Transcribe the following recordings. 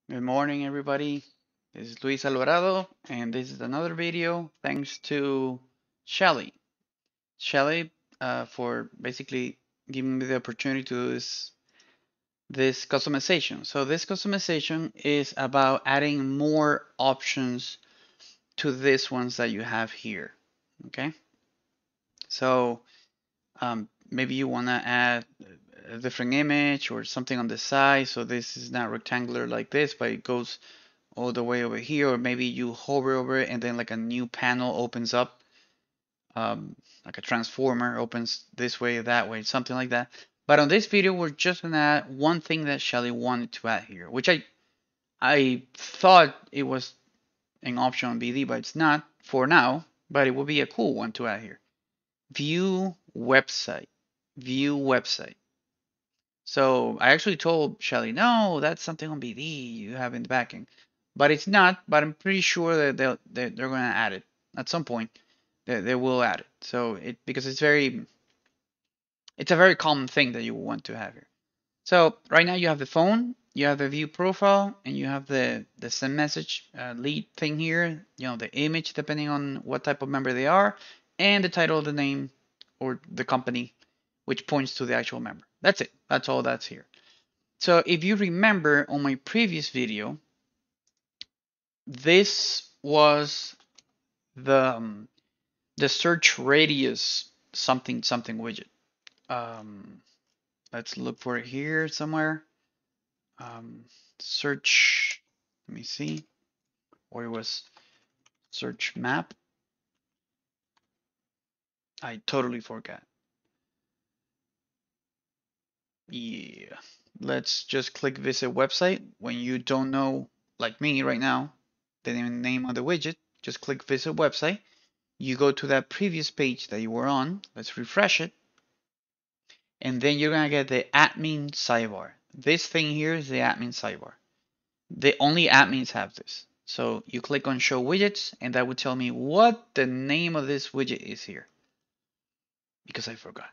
Good morning, everybody. This is Luis Alvarado, and this is another video thanks to Shelly. Shelly, for basically giving me the opportunity to do this customization. So this customization is about adding more options to these ones that you have here. Okay, so maybe you want to add a different image or something on the side. So this is not rectangular like this, but it goes all the way over here, or maybe you hover over it and then like a new panel opens up, like a transformer opens this way or that way, something like that. But on this video, we're just gonna add one thing that Shelly wanted to add here, which I thought it was an option on BD, but it's not for now. But it would be a cool one to add here. View website. View website. So I actually told Shelly, no, that's something on BD you have in the backend, but it's not. But I'm pretty sure that they're going to add it at some point. They will add it. So because it's a very common thing that you want to have here. So right now you have the phone, you have the view profile, and you have the send message lead thing here. You know, the image depending on what type of member they are, and the title of the name or the company, which points to the actual member. That's it. That's all that's here. So if you remember on my previous video, this was the search radius something something widget. Um, let's look for it here somewhere. Um, search. Let me see. Or it was search map. I totally forgot. Yeah. Let's just click visit website. When you don't know, like me right now, the name of the widget, just click visit website. You go to that previous page that you were on. Let's refresh it. And then you're going to get the admin sidebar. This thing here is the admin sidebar. The only admins have this. So you click on show widgets and that would tell me what the name of this widget is here because I forgot.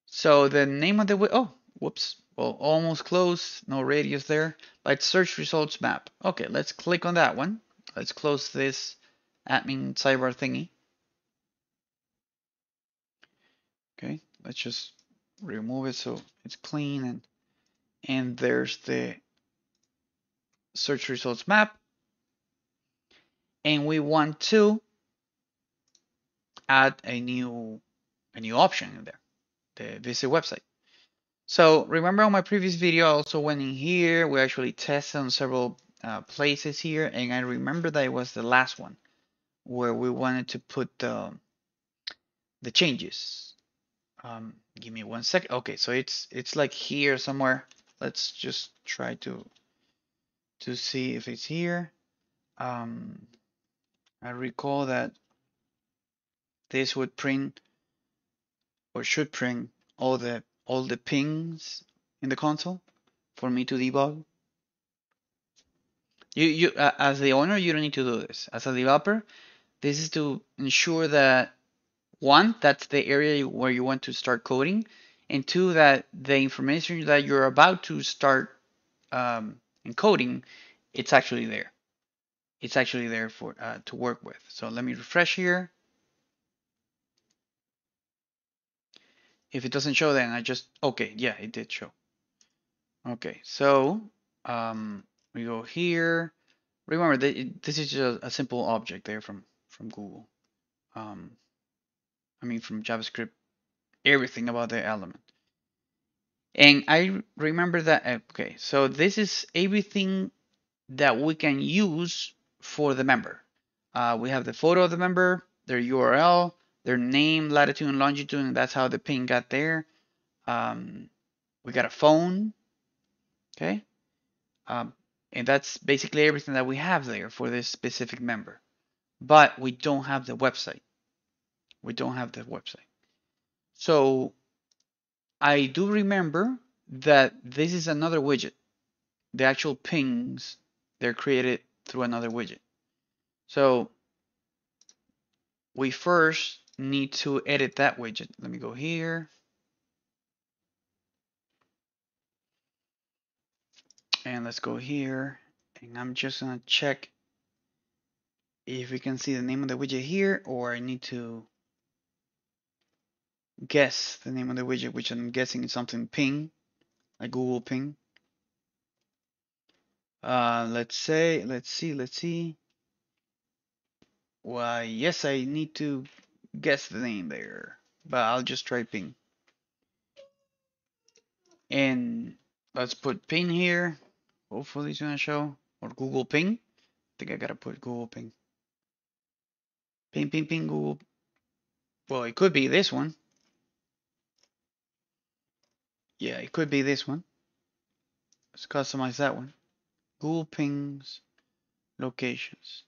So the name of the oh, whoops. Well, almost close. No radius there. But search results map. Okay, let's click on that one. Let's close this admin sidebar thingy. Okay, let's just remove it so it's clean and there's the search results map. And we want to add a new option in there, the visit website. So remember on my previous video, I also went in here. We actually tested on several places here, and I remember that it was the last one where we wanted to put the changes. Give me 1 second. Okay, so it's like here somewhere. Let's just try to see if it's here. Um, I recall that this would print or should print all the pings in the console for me to debug. You as the owner, you don't need to do this. As a developer, this is to ensure that one, that's the area where you want to start coding, and two, that the information that you're about to start encoding, it's actually there. It's actually there for to work with. So let me refresh here. If it doesn't show, then I just okay, yeah, it did show. Okay, so we go here. Remember, this is just a simple object there from Google. Um, I mean from JavaScript, everything about the element. And I remember that. Okay, so this is everything that we can use for the member. We have the photo of the member, their URL, their name, latitude, and longitude, and that's how the ping got there. We got a phone, okay, um, and that's basically everything that we have there for this specific member. But we don't have the website. We don't have the website. So I do remember that this is another widget. The actual pings, they're created through another widget. So we first need to edit that widget. Let me go here. And let's go here, and I'm just gonna check if we can see the name of the widget here, or I need to guess the name of the widget, which I'm guessing is something ping, like Google Ping. Let's see. Why, yes, I need to guess the name there, but I'll just try ping. And let's put ping here. Hopefully it's gonna show, or Google Ping. I think I gotta put Google Ping. Ping, Google. Well, it could be this one. Yeah, it could be this one. Let's customize that one. Google Ping's locations.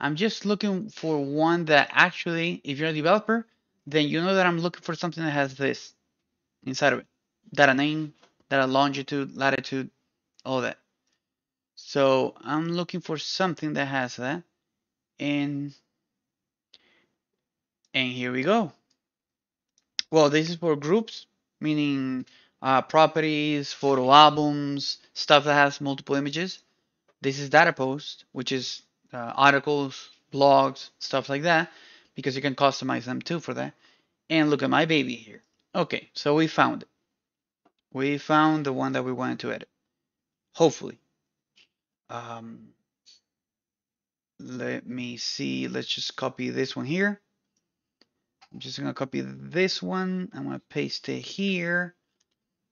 I'm just looking for one that actually, if you're a developer, then you know that I'm looking for something that has this inside of it. Data name, data longitude, latitude, all that. So I'm looking for something that has that. And here we go. Well, this is for groups, meaning properties, photo albums, stuff that has multiple images. This is data post, which is articles, blogs, stuff like that, because you can customize them too for that. And look at my baby here. Okay, so we found it. We found the one that we wanted to edit. Hopefully. Um, let me see. Let's just copy this one here. I'm just gonna copy this one. I'm gonna paste it here.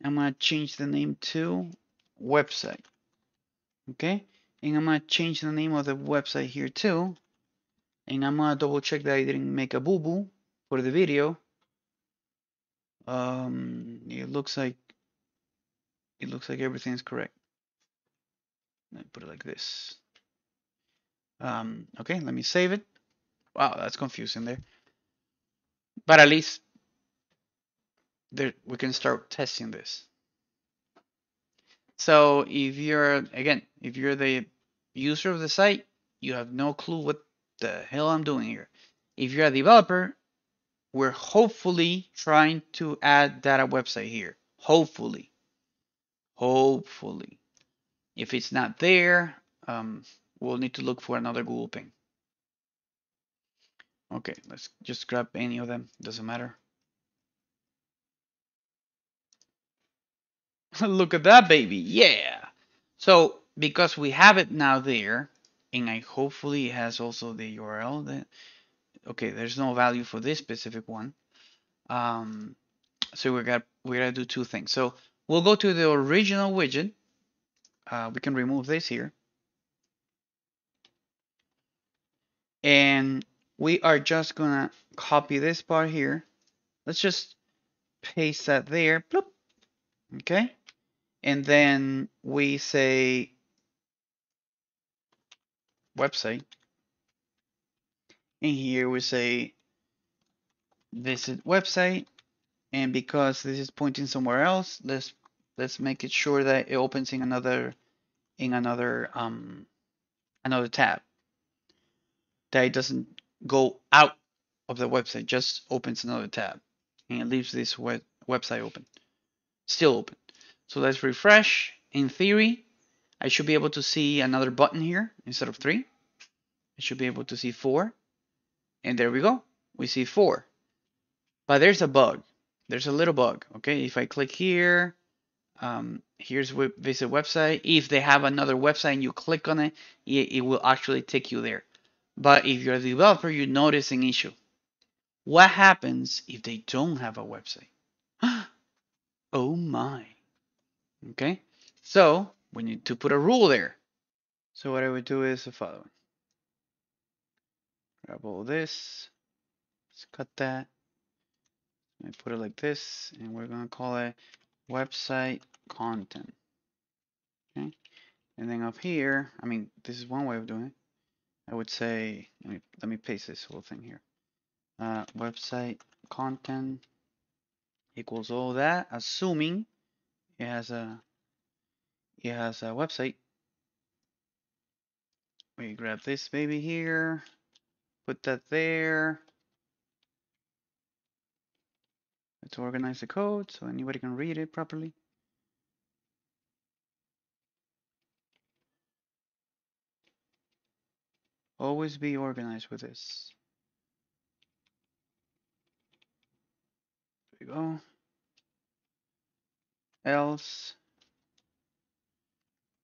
I'm gonna change the name to website. Okay, and I'm gonna change the name of the website here too. And I'm gonna double check that I didn't make a boo-boo for the video. It looks like everything's correct. Let me put it like this. Okay, let me save it. Wow, that's confusing there. But at least there we can start testing this. So if you're the user of the site, you have no clue what the hell I'm doing here. If you're a developer, we're hopefully trying to add that website here. Hopefully. Hopefully. If it's not there, we'll need to look for another Google ping. Okay, let's just grab any of them. Doesn't matter. Look at that baby. Yeah. So because we have it now there, and I hopefully it has also the URL that okay, there's no value for this specific one. So we're gonna do two things. So we'll go to the original widget. We can remove this here. And we are just gonna copy this part here. Let's just paste that there. Bloop. Okay. And then we say website. And here we say visit website. And because this is pointing somewhere else, let's make it sure that it opens in another another tab. That it doesn't go out of the website, just opens another tab. And it leaves this website open. Still open. So let's refresh. In theory, I should be able to see another button here instead of 3. I should be able to see 4. And there we go. We see 4. But there's a bug. There's a little bug. Okay, if I click here, here's visit website. If they have another website and you click on it, it will actually take you there. But if you're a developer, you notice an issue. What happens if they don't have a website? Oh my. Okay, so we need to put a rule there. So what I would do is the following. Grab all this. Let's cut that. I put it like this, and we're gonna call it website content. Okay, and then up here, I mean, this is one way of doing it. I would say, let me paste this whole thing here. Website content equals all that, assuming it has a website. We grab this baby here, put that there. Let's organize the code so anybody can read it properly. Always be organized with this. There we go. Else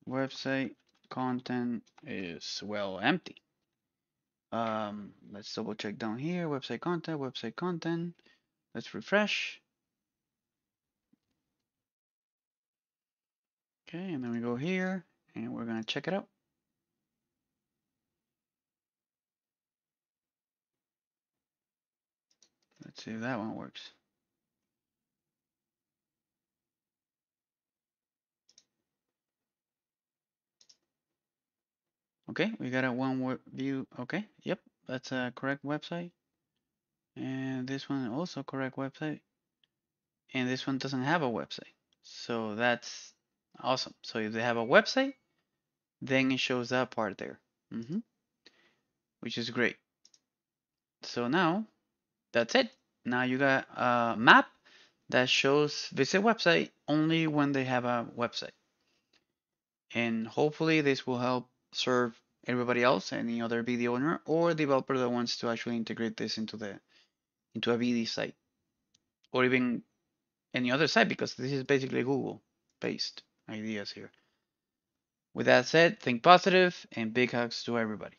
website content is well empty. Let's double check down here. Website content, website content. Let's refresh. Okay, and then we go here and we're gonna check it out. Let's see if that one works. Okay, we got a one view. Okay, yep, that's a correct website. And this one also correct website. And this one doesn't have a website. So that's awesome. So if they have a website, then it shows that part there, which is great. So now that's it. Now you got a map that shows visit website only when they have a website. And hopefully this will help serve everybody else, any other BD owner or developer that wants to actually integrate this into a BD site or even any other site, because this is basically Google based ideas here. With that said, think positive and big hugs to everybody.